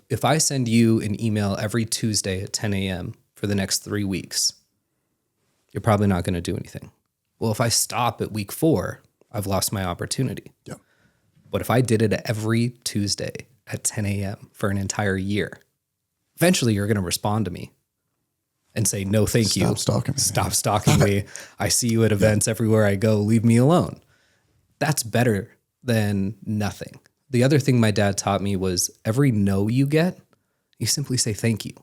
if I send you an email every Tuesday at 10 a.m. for the next 3 weeks, you're probably not going to do anything. Well, if I stop at week 4, I've lost my opportunity. Yeah. But if I did it every Tuesday at 10 a.m. for an entire year, eventually you're going to respond to me and say, no, thank you. Stop stalking me. Stop stalking me. I see you at events everywhere I go. Leave me alone. That's better than nothing. The other thing my dad taught me was every no you get, you simply say thank you.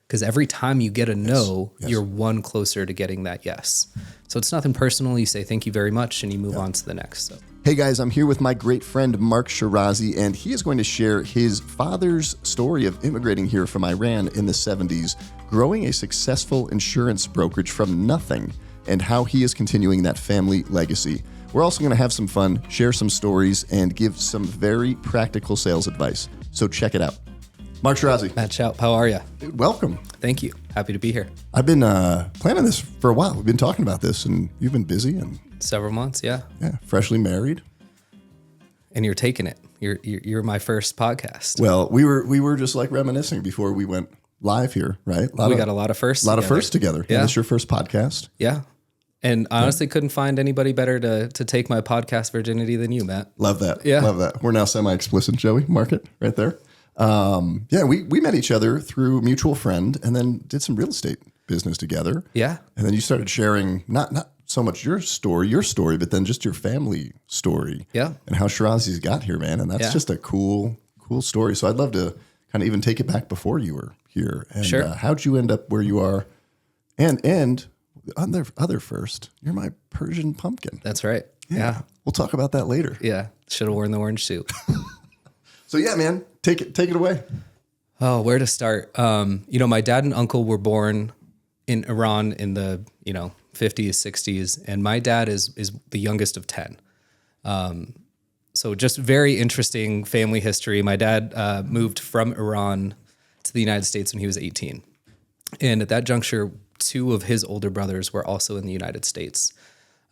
Because every time you get a no, you're one closer to getting that yes. So it's nothing personal. You say thank you very much and you move on to the next. So. Hey guys, I'm here with my great friend Marc Shirazi, and he is going to share his father's story of immigrating here from Iran in the 70s, growing a successful insurance brokerage from nothing, and how he is continuing that family legacy. We're also going to have some fun, share some stories, and give some very practical sales advice. So check it out. Marc Shirazi. Matt Shoup, how are you? Dude, welcome. Thank you. Happy to be here. I've been planning this for a while. We've been talking about this, and you've been busy and Several months, yeah. Freshly married. And you're taking it. You're my first podcast. Well, we were just like reminiscing before we went live here, right? We got a lot of firsts. A lot of firsts together. Yeah. This is your first podcast. Yeah. And I honestly couldn't find anybody better to take my podcast virginity than you, Matt. Love that. Yeah. Love that. We're now semi-explicit, Joey. Mark it right there. We met each other through a mutual friend and then did some real estate business together. Yeah. And then you started sharing not so much your story, but then just your family story. Yeah. And how Shirazi's got here, man. And that's just a cool story. So I'd love to kind of even take it back before you were here. And sure. How'd you end up where you are? And other first, you're my Persian pumpkin. That's right. Yeah. We'll talk about that later. Yeah. Should have worn the orange suit. So yeah, man, take it away. Oh, where to start? My dad and uncle were born in Iran in the, 50s, 60s. And my dad is the youngest of 10. So just very interesting family history. My dad moved from Iran to the United States when he was 18. And at that juncture, 2 of his older brothers were also in the United States.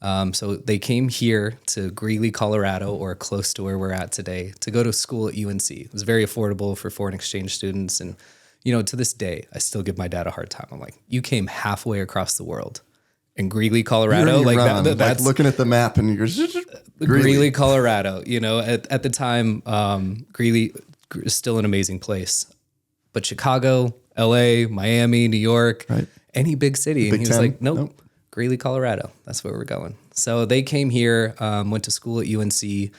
So they came here to Greeley, Colorado, or close to where we're at today, to go to school at UNC. It was very affordable for foreign exchange students. And, to this day, I still give my dad a hard time. I'm like, you came halfway across the world in Greeley, Colorado. Like that's looking at the map and you're Greeley, Colorado. At the time, Greeley is still an amazing place. But Chicago, LA, Miami, New York, right. Any big city. And he was like, nope. Greeley, Colorado. That's where we're going. So they came here, went to school at UNC,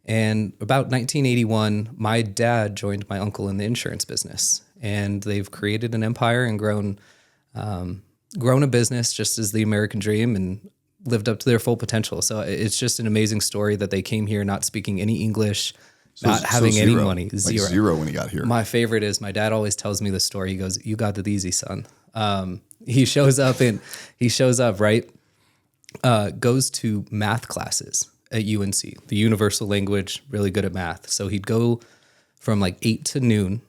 and about 1981, my dad joined my uncle in the insurance business, and they've created an empire and grown a business just as the American dream and lived up to their full potential. So it's just an amazing story that they came here not speaking any English, not having any money. Zero. Like zero when he got here. My favorite is my dad always tells me the story. He goes, "You got it easy, son." He shows up, right? Goes to math classes at UNC, the universal language, really good at math. So he'd go from like 8 to noon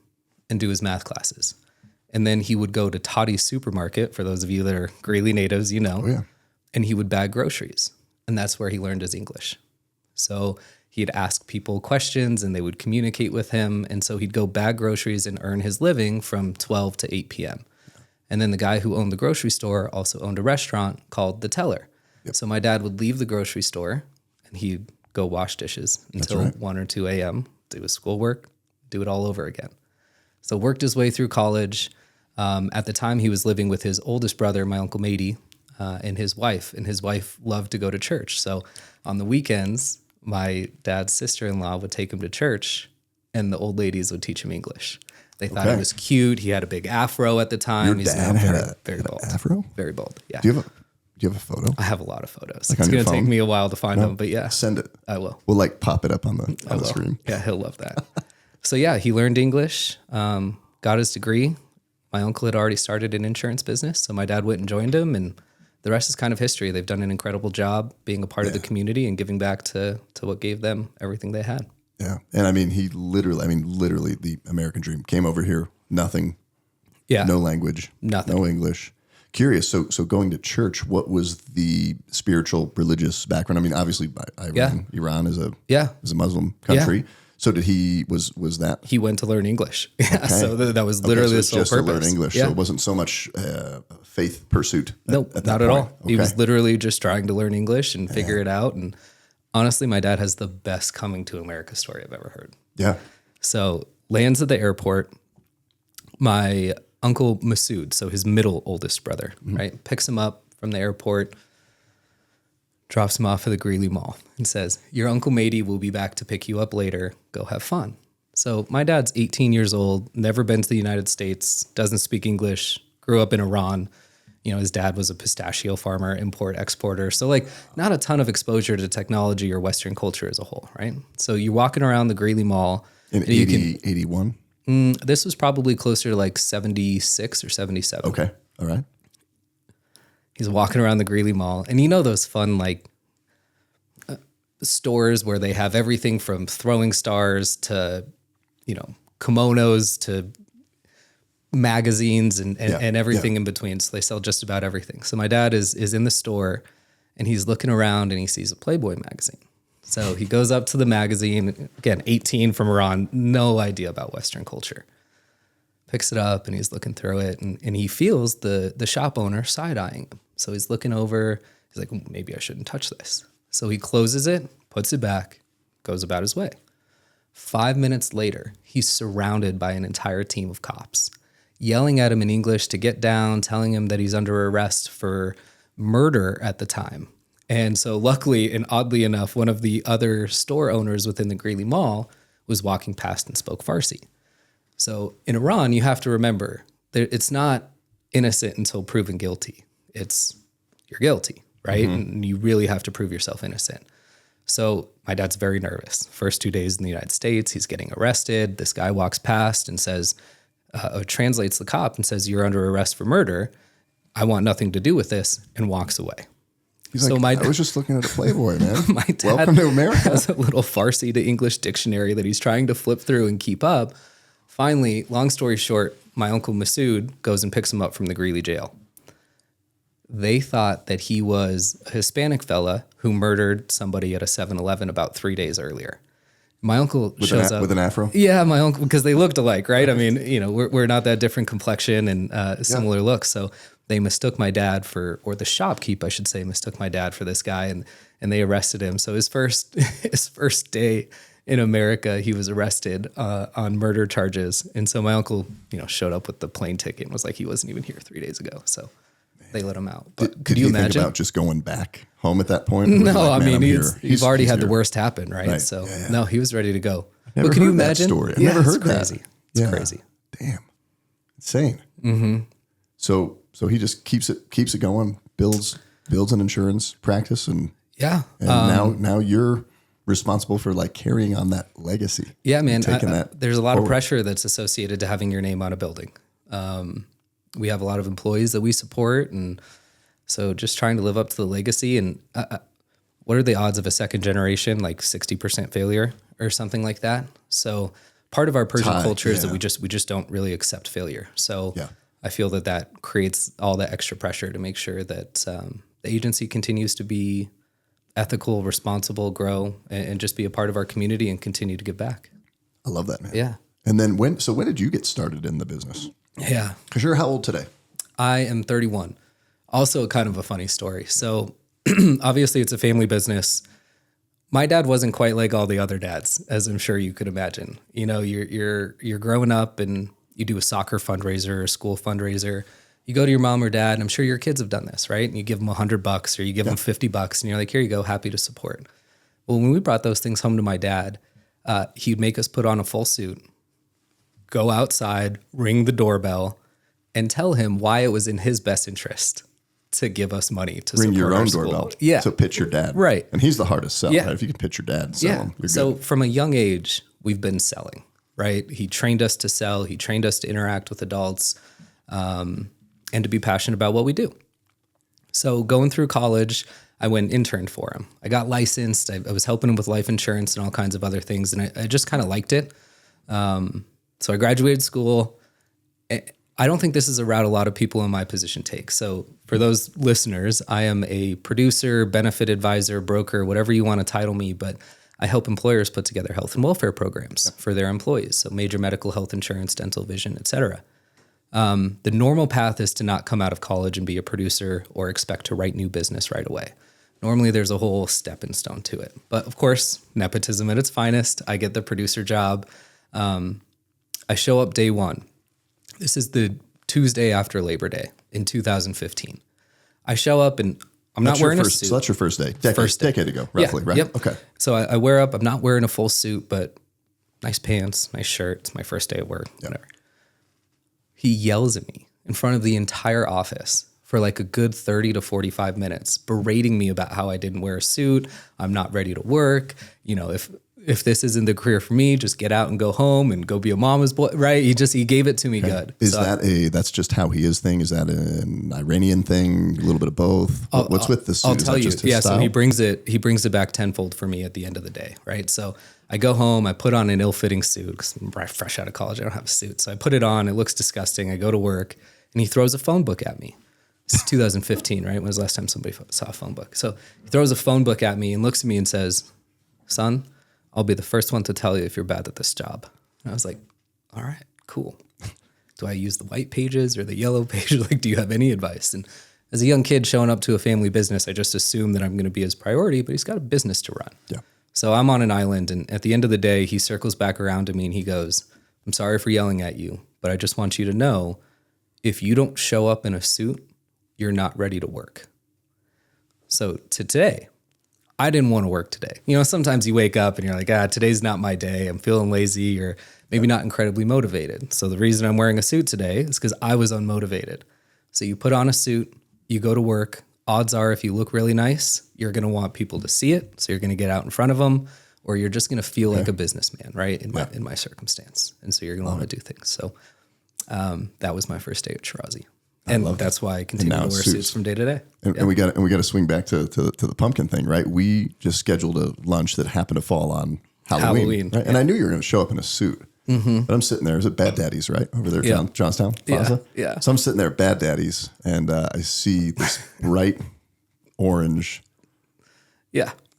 and do his math classes. And then he would go to Tottie's supermarket, for those of you that are Greeley natives, and he would bag groceries. And that's where he learned his English. So he'd ask people questions and they would communicate with him. And so he'd go bag groceries and earn his living from 12 to 8 p.m. And then the guy who owned the grocery store also owned a restaurant called The Teller. Yep. So my dad would leave the grocery store and he'd go wash dishes until 1 or 2 a.m., do his schoolwork, do it all over again. So worked his way through college. At the time, he was living with his oldest brother, my Uncle Mady, and his wife. And his wife loved to go to church. So on the weekends, my dad's sister-in-law would take him to church and the old ladies would teach him English. They thought it was cute. He had a big afro at the time. Your dad had very bald. Afro? Very bald, yeah. Do you have a photo? I have a lot of photos. It's going to take me a while to find them, but yeah. Send it. I will. We'll pop it up on the screen. Yeah, he'll love that. So yeah, he learned English, got his degree. My uncle had already started an insurance business, so my dad went and joined him, and the rest is kind of history. They've done an incredible job being a part of the community and giving back to what gave them everything they had. Yeah. And he literally the American dream. Came over here, nothing. Yeah. No language. Nothing. No English. Curious. So going to church, what was the spiritual, religious background? Obviously Iran is a Muslim country. Yeah. So did was that? He went to learn English. Yeah, Okay. so that was literally so the it's sole just purpose. to learn English. Yeah. So it wasn't so much faith pursuit. Nope, at not that at point. all. He was Okay. literally just trying to learn English and figure it out. And honestly, my dad has the best coming to America story I've ever heard. Yeah. So lands at the airport. My uncle Masood, so his middle oldest brother, right, picks him up from the airport, drops him off at the Greeley Mall, and says, "Your Uncle Matey will be back to pick you up later. Go have fun." So my dad's 18 years old, never been to the United States, doesn't speak English, grew up in Iran. You know, his dad was a pistachio farmer, import exporter. So like not a ton of exposure to technology or Western culture as a whole, right? So you're walking around the Greeley Mall. In and you 81? this was probably closer to like 76 or 77. Okay. All right. He's walking around the Greeley Mall, and you know those fun like stores where they have everything from throwing stars to, you know, kimonos to magazines and everything in between. So they sell just about everything. So my dad is in the store, and he's looking around, and he sees a Playboy magazine. So he goes up to the magazine, again, 18 from Iran, no idea about Western culture. Picks it up, and he's looking through it, and he feels the shop owner side-eyeing him. So he's looking over, he's like, maybe I shouldn't touch this. So he closes it, puts it back, goes about his way. 5 minutes later, he's surrounded by an entire team of cops, yelling at him in English to get down, telling him that he's under arrest for murder at the time. And so luckily and oddly enough, one of the other store owners within the Greeley Mall was walking past and spoke Farsi. So in Iran, you have to remember, it's not innocent until proven guilty. It's you're guilty, right? And you really have to prove yourself innocent. So my dad's very nervous. First 2 days in the United States, he's getting arrested. This guy walks past and says, translates the cop and says, "You're under arrest for murder. I want nothing to do with this," and walks away. He's like, I was just looking at a Playboy, man. My dad Welcome to America. has a little Farsi to English dictionary that he's trying to flip through and keep up. Finally, long story short, my uncle Masood goes and picks him up from the Greeley jail. They thought that he was a Hispanic fella who murdered somebody at a 7-Eleven about 3 days earlier. My uncle shows up with an afro. Yeah, my uncle, because they looked alike, right? I mean, you know, we're not that different complexion and similar looks. So they mistook my dad or the shopkeep, I should say, mistook my dad for this guy, and they arrested him. So his first day in America, he was arrested on murder charges. And so my uncle, you know, showed up with the plane ticket and was like, he wasn't even here 3 days ago. So they let him out. But could you imagine? Think about just going back home at that point? No, like, I mean, he's you've already had here. the worst happen, right? So no, he was ready to go. Never but can you heard that imagine? story. I've never heard that. Crazy. It's crazy. Damn. Insane. Mm-hmm. So he just keeps it going, builds an insurance practice, and now you're responsible for like carrying on that legacy. Yeah, man. There's a lot of forward. pressure that's associated to having your name on a building. We have a lot of employees that we support, and so just trying to live up to the legacy. And what are the odds of a second generation, like 60% failure or something like that? So part of our Persian culture is that we just don't really accept failure. So I feel that creates all that extra pressure to make sure that the agency continues to be ethical, responsible, grow, and just be a part of our community and continue to give back. I love that, man. Yeah. And then when did you get started in the business? Yeah. Because you're how old today? I am 31. Also kind of a funny story. So obviously it's a family business. My dad wasn't quite like all the other dads, as I'm sure you could imagine. You know, you're growing up and you do a soccer fundraiser or a school fundraiser. You go to your mom or dad, and I'm sure your kids have done this, right? And you give them $100 or you give them $50 and you're like, here you go, happy to support. Well, when we brought those things home to my dad, he'd make us put on a full suit, go outside, ring the doorbell, and tell him why it was in his best interest to give us money to Ring support your our own school. doorbell. Yeah. So pitch your dad. Right. And he's the hardest sell. Yeah. Right? If you can pitch your dad and sell him, you're So good. from a young age, we've been selling, right? He trained us to sell. He trained us to interact with adults and to be passionate about what we do. So going through college, I went and interned for him. I got licensed. I was helping him with life insurance and all kinds of other things. And I just kind of liked it. So I graduated school. I don't think this is a route a lot of people in my position take. So for those listeners, I am a producer, benefit advisor, broker, whatever you want to title me, but I help employers put together health and welfare programs for their employees. So major medical, health insurance, dental, vision, et cetera. The normal path is to not come out of college and be a producer or expect to write new business right away. Normally there's a whole stepping stone to it. But of course, nepotism at its finest. I get the producer job. I show up day one. This is the Tuesday after Labor Day in 2015. I show up and I'm not wearing a suit. So that's your first day. Decade ago, roughly, yeah, right? Yep. Okay. So I wear up. I'm not wearing a full suit, but nice pants, nice shirt. It's my first day at work, whatever. He yells at me in front of the entire office for like a good 30 to 45 minutes, berating me about how I didn't wear a suit. I'm not ready to work. You know, if this isn't the career for me, just get out and go home and go be a mama's boy, right? He gave it to me good. Is that's just how he is thing? Is that an Iranian thing? A little bit of both? What's with the suit? I'll tell you. Style? So he brings it back tenfold for me at the end of the day, right? So I go home, I put on an ill-fitting suit because I'm fresh out of college. I don't have a suit. So I put it on. It looks disgusting. I go to work and he throws a phone book at me. This is 2015, right? When was the last time somebody saw a phone book? So he throws a phone book at me and looks at me and says, "Son, I'll be the first one to tell you if you're bad at this job." And I was like, all right, cool. Do I use the white pages or the yellow pages? Like, do you have any advice? And as a young kid showing up to a family business, I just assume that I'm going to be his priority, but he's got a business to run. Yeah. So I'm on an island, and at the end of the day, he circles back around to me and he goes, "I'm sorry for yelling at you, but I just want you to know, if you don't show up in a suit, you're not ready to work." So today, I didn't want to work today. You know, sometimes you wake up and you're like, today's not my day. I'm feeling lazy or maybe not incredibly motivated. So the reason I'm wearing a suit today is because I was unmotivated. So you put on a suit, you go to work. Odds are if you look really nice, you're going to want people to see it. So you're going to get out in front of them, or you're just going to feel like a businessman, right? In my circumstance. And so you're going to want to do things. So that was my first day at Shirazi. And that's why I continue to wear suits from day to day. And we got to swing back to the pumpkin thing, right? We just scheduled a lunch that happened to fall on Halloween. Right? And I knew you were going to show up in a suit. Mm-hmm. But I'm sitting there. Is it Bad Daddy's, right? Over there, Johnstown Plaza? Yeah. So I'm sitting there at Bad Daddy's, and I see this bright orange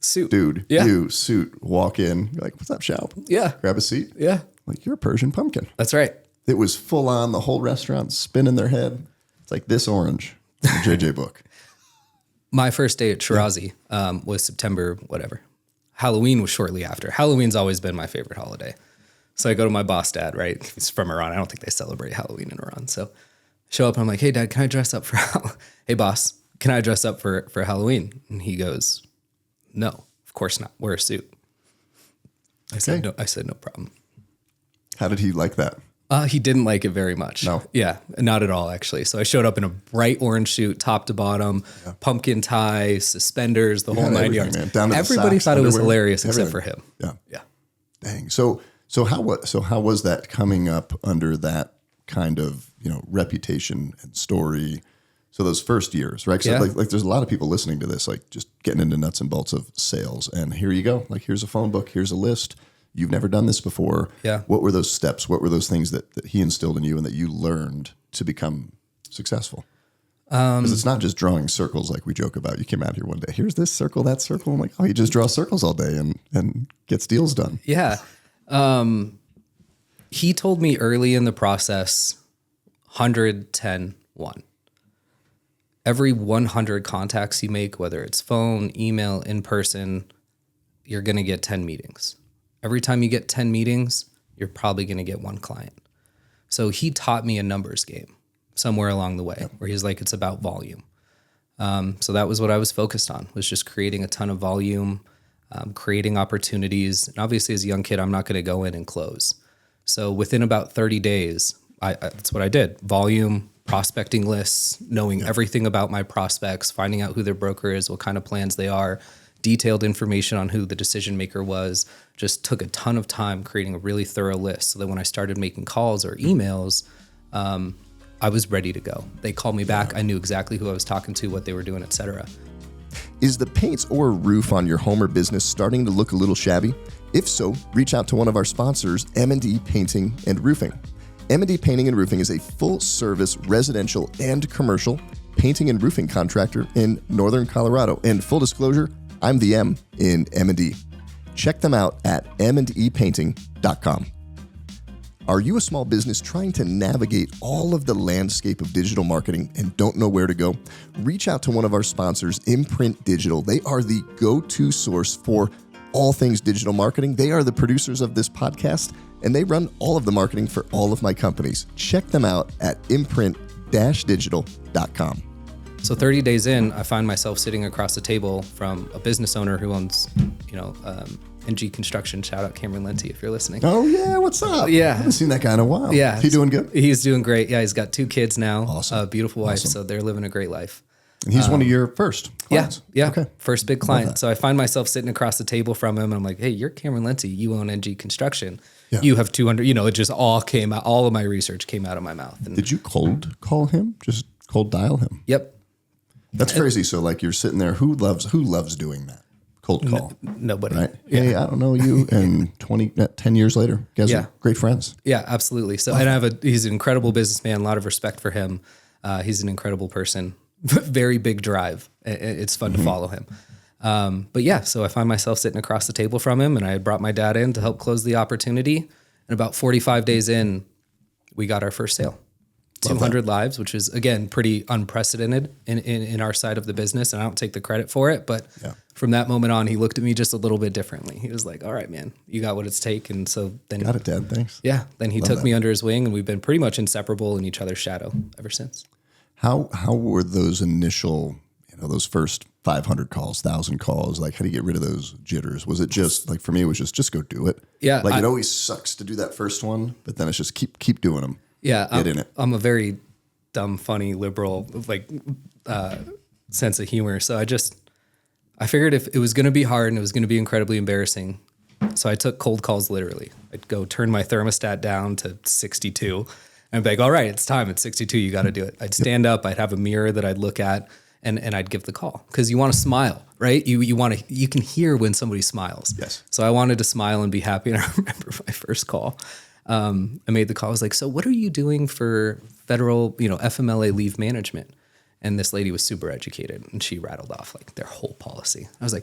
suit. Dude, you suit, walk in. You're like, "What's up, Shoup?" Yeah. Grab a seat. Yeah. Like, "You're a Persian pumpkin." That's right. It was full on, the whole restaurant spinning their head. It's like this orange, the JJ book. My first day at Shirazi was September, whatever. Halloween was shortly after. Halloween's always been my favorite holiday. So I go to my boss dad, right? He's from Iran. I don't think they celebrate Halloween in Iran. So I show up and I'm like, "Hey, Dad, can I dress up for Hey, boss, can I dress up for Halloween?" And he goes, "No, of course not. Wear a suit." I said, no problem. How did he like that? He didn't like it very much. No. Yeah, not at all, actually. So I showed up in a bright orange suit, top to bottom, pumpkin tie, suspenders, the whole 9 yards. Man. Everybody socks, thought it was underwear, hilarious everything. except for him. Yeah. Yeah. Dang. So how was that coming up under that kind of, reputation and story? So those first years, right? So like there's a lot of people listening to this, like just getting into nuts and bolts of sales. And here you go. Like, here's a phone book. Here's a list. You've never done this before. Yeah. What were those steps? What were those things that he instilled in you and that you learned to become successful? Because it's not just drawing circles like we joke about. You came out here one day, here's this circle, that circle. I'm like, oh, you just draw circles all day and gets deals done. Yeah. He told me early in the process, 110, 1. Every 100 contacts you make, whether it's phone, email, in person, you're going to get 10 meetings. Every time you get 10 meetings, you're probably going to get one client. So he taught me a numbers game somewhere along the way where he's like, it's about volume. So that was what I was focused on, was just creating a ton of volume, creating opportunities. And obviously as a young kid, I'm not going to go in and close. So within about 30 days, that's what I did. Volume, prospecting lists, knowing everything about my prospects, finding out who their broker is, what kind of plans they are, detailed information on who the decision maker was. Just took a ton of time creating a really thorough list so that when I started making calls or emails, I was ready to go. They called me back. I knew exactly who I was talking to, what they were doing, etc. Is the paint or roof on your home or business starting to look a little shabby? If so, reach out to one of our sponsors, M&D Painting and Roofing. M&D Painting and Roofing is a full-service residential and commercial painting and roofing contractor in Northern Colorado. And full disclosure, I'm the M in M&D. Check them out at m&epainting.com. Are you a small business trying to navigate all of the landscape of digital marketing and don't know where to go? Reach out to one of our sponsors, Imprint Digital. They are the go-to source for all things digital marketing. They are the producers of this podcast, and they run all of the marketing for all of my companies. Check them out at imprint-digital.com. So 30 days in, I find myself sitting across the table from a business owner who owns, NG Construction. Shout out Cameron Linty if you're listening. Oh, yeah. What's up? Yeah. I haven't seen that guy in a while. Yeah. Is he doing good? He's doing great. Yeah, he's got 2 kids now. Awesome. A beautiful wife. Awesome. So they're living a great life. And he's one of your first clients. Yeah. Okay. First big client. So I find myself sitting across the table from him and I'm like, hey, you're Cameron Linty. You own NG Construction. Yeah. You have 200, it just all came out. All of my research came out of my mouth. And Did you cold call him? Just cold dial him? Yep. That's crazy. So like you're sitting there, who loves doing that? Cold call. Nobody. Right? Hey, I don't know you. And 10 years later, you guys are great friends. Yeah, absolutely. So, and he's an incredible businessman, a lot of respect for him. He's an incredible person, very big drive. It's fun to follow him. But yeah, so I find myself sitting across the table from him and I had brought my dad in to help close the opportunity. And about 45 days in, we got our first sale. 200 lives, which is, again, pretty unprecedented in our side of the business. And I don't take the credit for it. But from that moment on, he looked at me just a little bit differently. He was like, all right, man, you got what it's take. And so then... Got it, Dad. Thanks. Yeah. Then he took me under his wing and we've been pretty much inseparable in each other's shadow ever since. How were those initial, those first 500 calls, 1,000 calls? Like, how do you get rid of those jitters? Was it just, like, for me, it was just go do it? Yeah. Like, it always sucks to do that first one, but then it's just keep doing them. Yeah, Get in it. I'm a very dumb, funny, liberal, sense of humor. So I figured if it was going to be hard and it was going to be incredibly embarrassing, so I took cold calls literally. I'd go turn my thermostat down to 62 and be like, all right, it's time. It's 62. You got to do it. I'd stand up. I'd have a mirror that I'd look at and I'd give the call because you want to smile, right? You can hear when somebody smiles. Yes. So I wanted to smile and be happy. And I remember my first call. I made the call. I was like, so what are you doing for federal, FMLA leave management? And this lady was super educated and she rattled off like their whole policy. I was like,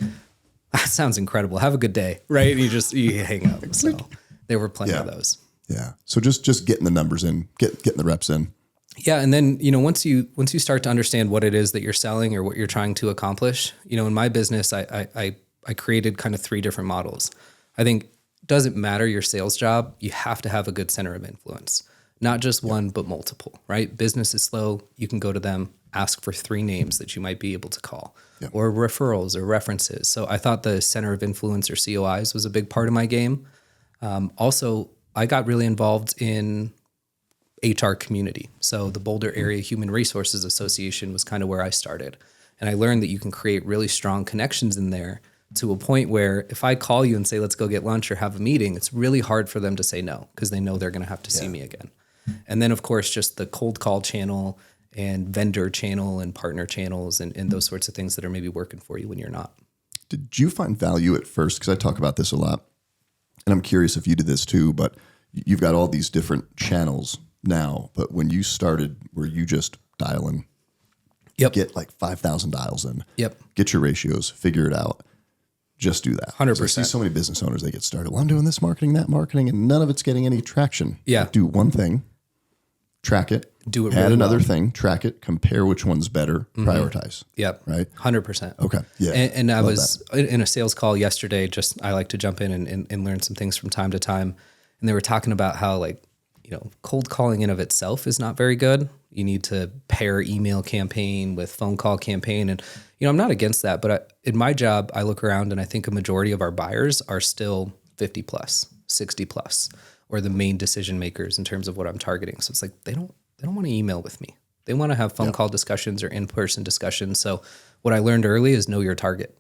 that sounds incredible. Have a good day. Right. And you hang up. So there were plenty of those. Yeah. So just getting the numbers in, getting the reps in. Yeah. And then, once you start to understand what it is that you're selling or what you're trying to accomplish, in my business, I created kind of 3 different models. I think doesn't matter your sales job, you have to have a good center of influence. Not just one, but multiple, right? Business is slow. You can go to them, ask for 3 names that you might be able to call or referrals or references. So I thought the center of influence or COIs was a big part of my game. Also, I got really involved in HR community. So the Boulder Area Human Resources Association was kind of where I started. And I learned that you can create really strong connections in there to a point where if I call you and say, let's go get lunch or have a meeting, it's really hard for them to say no because they know they're going to have to see me again. And then, of course, just the cold call channel and vendor channel and partner channels and those sorts of things that are maybe working for you when you're not. Did you find value at first? Because I talk about this a lot, and I'm curious if you did this too, but you've got all these different channels now. But when you started, were you just dialing? Get like 5,000 dials in. Get your ratios, figure it out. Just do that. 100%. I see so many business owners, they get started. Well, I'm doing this marketing, that marketing, and none of it's getting any traction. Yeah. Do one thing, track it, do it add really another well. thing, track it, compare which one's better, prioritize. Right? 100%. Okay. Yeah. And I was in a sales call yesterday, I like to jump in and learn some things from time to time. And they were talking about how cold calling in of itself is not very good. You need to pair email campaign with phone call campaign. And, I'm not against that, but in my job, I look around and I think a majority of our buyers are still 50 plus, 60 plus, or the main decision makers in terms of what I'm targeting. So it's like, they don't want to email with me. They want to have phone call discussions or in-person discussions. So what I learned early is know your target.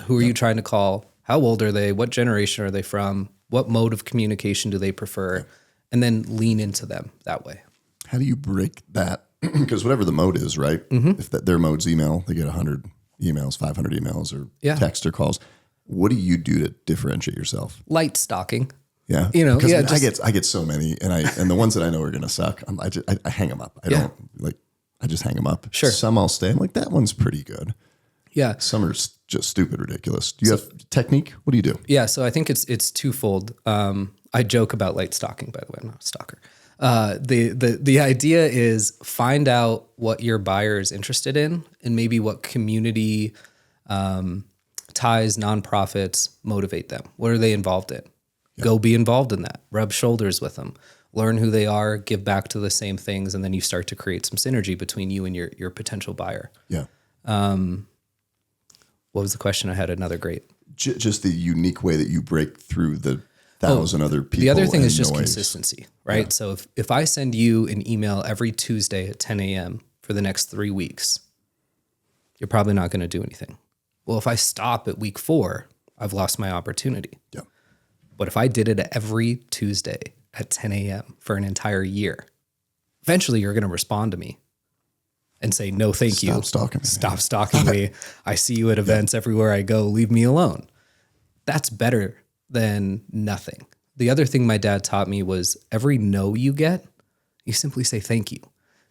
Who are you trying to call? How old are they? What generation are they from? What mode of communication do they prefer? And then lean into them that way. How do you break that? Because whatever the mode is, right? If their mode's email, they get 100 emails, 500 emails or text or calls. What do you do to differentiate yourself? Light stalking. Yeah. I get so many and the ones that I know are going to suck. I hang them up. I just hang them up. Sure. Some I'll stay. I'm like, that one's pretty good. Yeah. Some are just stupid ridiculous. Do you have technique? What do you do? Yeah. So I think it's twofold. I joke about light stalking, by the way. I'm not a stalker. The idea is find out what your buyer is interested in and maybe what community ties, nonprofits motivate them. What are they involved in? Yeah. Go be involved in that. Rub shoulders with them. Learn who they are, give back to the same things, and then you start to create some synergy between you and your potential buyer. Yeah. What was the question? I had another great. Just the unique way that you break through the thousand other people. The other thing is just noise. consistency, right? Yeah. So if I send you an email every Tuesday at 10 a.m. for the next 3 weeks, you're probably not going to do anything. Well, if I stop at week 4, I've lost my opportunity. Yeah. But if I did it every Tuesday at 10 a.m. for an entire year, eventually you're going to respond to me and say, no, thank you. Stop stalking me. Stop stalking me. I see you at events everywhere I go. Leave me alone. That's better than nothing. The other thing my dad taught me was every no you get, you simply say thank you.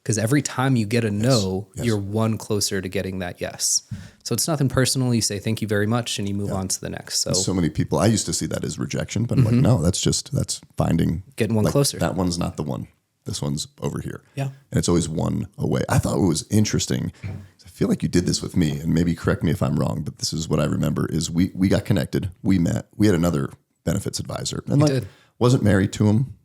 Because every time you get a no, you're one closer to getting that yes. So it's nothing personal. You say thank you very much and you move on to the next. So many people, I used to see that as rejection, but I'm like, no, that's finding. Getting one closer. That one's not the one. This one's over here. Yeah. And it's always one away. I thought it was interesting. I feel like you did this with me, and maybe correct me if I'm wrong, but this is what I remember is we got connected. We met. We had another benefits advisor. And wasn't married to him,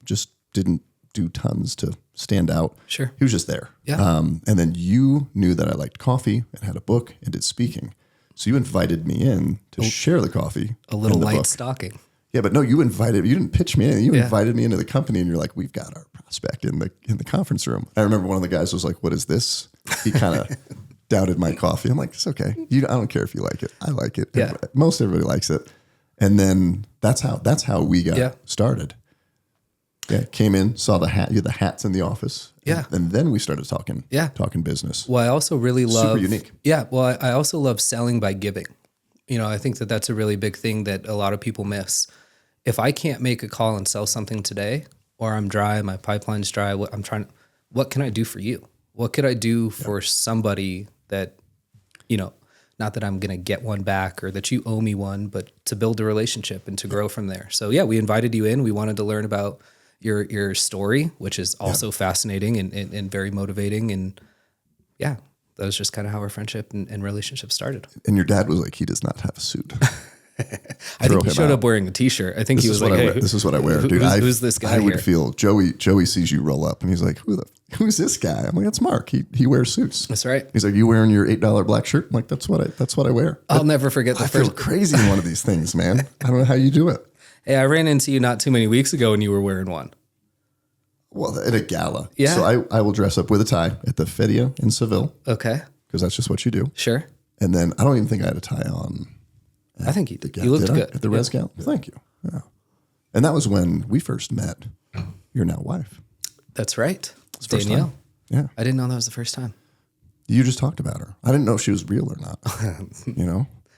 just didn't do tons to stand out. Sure. He was just there. Yeah. And then you knew that I liked coffee and had a book and did speaking. So you invited me in to share the coffee. A little and the light book. stalking. Yeah, but no, you didn't pitch me in. You invited me into the company and you're like, we've got our prospect in the conference room. I remember one of the guys was like, what is this? He kind of doubted my coffee. I'm like, it's okay. I don't care if you like it. I like it. Yeah. Most everybody likes it. And then that's how we got started. Yeah. Came in, saw the hat. You had the hats in the office. Yeah. And then we started talking business. Well, I also really love. Super unique. Yeah. Well, I also love selling by giving. I think that that's a really big thing that a lot of people miss. If I can't make a call and sell something today, or I'm dry, my pipeline's dry, what can I do for you? What could I do for somebody that, not that I'm going to get one back or that you owe me one, but to build a relationship and to grow from there. So we invited you in. We wanted to learn about your story, which is also fascinating and very motivating. And that was just kind of how our friendship and relationship started. And your dad was like, he does not have a suit. I think he showed up wearing a t-shirt. I think he was like, hey, this is what I wear, dude. Who's this guy? I would feel Joey sees you roll up and he's like, who's this guy? I'm like, that's Mark. He wears suits. That's right. He's like, you wearing your $8 black shirt? I'm like, that's what I wear. I'll never forget the I feel crazy in one of these things, man. I don't know how you do it. Hey, I ran into you not too many weeks ago and you were wearing one. Well, at a gala. Yeah. So I will dress up with a tie at the Feria in Seville. Okay. Because that's just what you do. Sure. And then I don't even think I had a tie on. I think you looked good. At the Red Scout? Thank you. Yeah. And that was when we first met your now wife. That's right. Danielle. Yeah. I didn't know that was the first time. You just talked about her. I didn't know if she was real or not.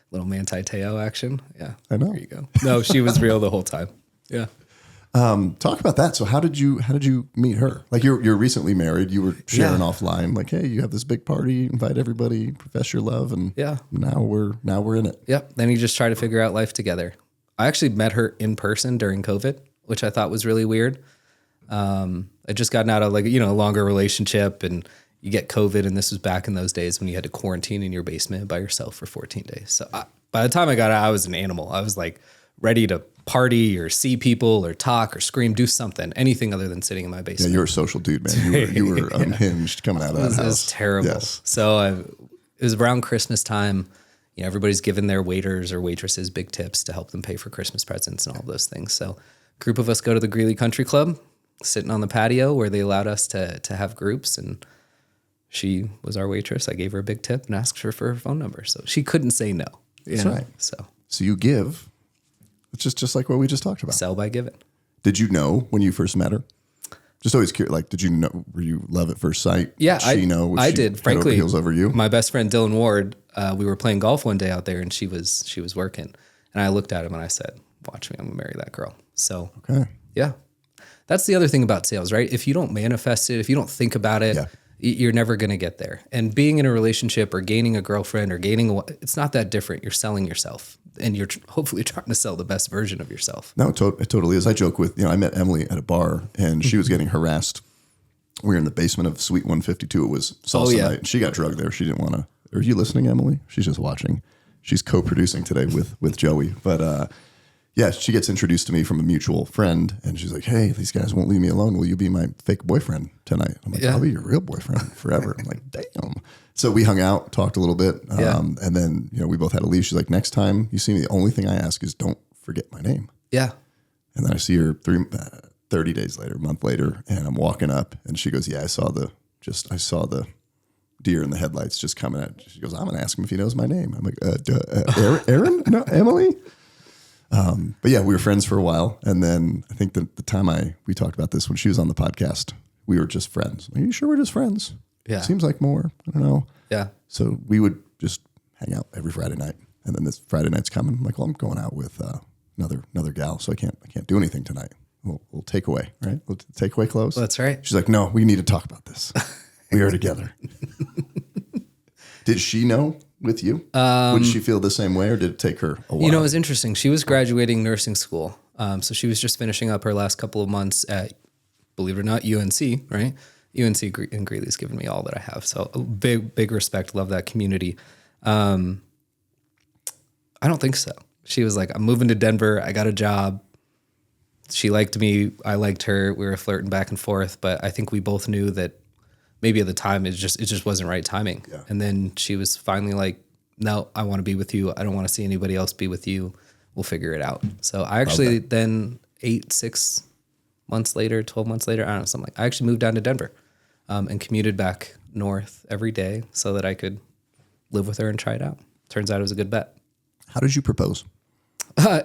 Little Manti Te'o action. Yeah. I know. There you go. No, she was real the whole time. Yeah. Talk about that. So how did you meet her? Like you're recently married. You were sharing offline, like, hey, you have this big party, invite everybody, profess your love, and now we're in it. Yep. Then you just try to figure out life together. I actually met her in person during COVID, which I thought was really weird. I just gotten out of a longer relationship, and you get COVID, and this was back in those days when you had to quarantine in your basement by yourself for 14 days. So by the time I got out, I was an animal. I was like ready to party or see people or talk or scream, do something, anything other than sitting in my basement. Yeah, you're a social dude, man. You were unhinged coming out of that house. It was terrible. Yes. So it was around Christmas time. Everybody's giving their waiters or waitresses big tips to help them pay for Christmas presents and all those things. So a group of us go to the Greeley Country Club, sitting on the patio where they allowed us to have groups, and she was our waitress. I gave her a big tip and asked her for her phone number. So she couldn't say no. That's right. So you give. It's just like what we just talked about. Sell by giving. Did you know when you first met her? Just always curious. Like, did you know? Were you love at first sight? Yeah, did she know? I did. Frankly, heels over you. My best friend Dylan Ward. We were playing golf one day out there, and she was working. And I looked at him and I said, "Watch me, I'm gonna marry that girl." So yeah, that's the other thing about sales, right? If you don't manifest it, if you don't think about it, You're never going to get there. And being in a relationship or gaining a girlfriend or it's not that different. You're selling yourself, and you're hopefully trying to sell the best version of yourself. No, it totally is. I joke with, I met Emily at a bar, and she was getting harassed. We were in the basement of Suite 152. It was salsa night. She got drugged there. She didn't want to. Are you listening, Emily? She's just watching. She's co-producing today with Joey. But yeah, she gets introduced to me from a mutual friend, and she's like, "Hey, these guys won't leave me alone. Will you be my fake boyfriend tonight?" I'm like, "I'll be your real boyfriend forever." I'm like, "Damn." So we hung out, talked a little bit, and then we both had to leave. She's like, "Next time you see me, the only thing I ask is don't forget my name." Yeah. And then I see her 30 days later, a month later, and I'm walking up, and she goes, "Yeah, I saw the deer in the headlights just coming at." She goes, "I'm gonna ask him if he knows my name." I'm like, Aaron? No, Emily? But yeah, we were friends for a while, and then I think the time we talked about this when she was on the podcast, we were just friends. Are you sure we're just friends? Yeah. Seems like more. I don't know. Yeah. So we would just hang out every Friday night, and then this Friday night's coming. I'm like, well, I'm going out with another gal, so I can't do anything tonight. We'll take away, right? We'll take away clothes. Well, that's right. She's like, no, we need to talk about this. We are together. Did she know with you? Would she feel the same way, or did it take her a while? It was interesting. She was graduating nursing school. So she was just finishing up her last couple of months at, believe it or not, UNC, right? UNC in Greeley's given me all that I have. So big respect. Love that community. I don't think so. She was like, I'm moving to Denver. I got a job. She liked me. I liked her. We were flirting back and forth, but I think we both knew that maybe at the time it just wasn't right timing. Yeah. And then she was finally like, no, I want to be with you. I don't want to see anybody else be with you. We'll figure it out. So I actually then 6 months later, 12 months later, I don't know, something like, I actually moved down to Denver and commuted back north every day so that I could live with her and try it out. Turns out it was a good bet. How did you propose?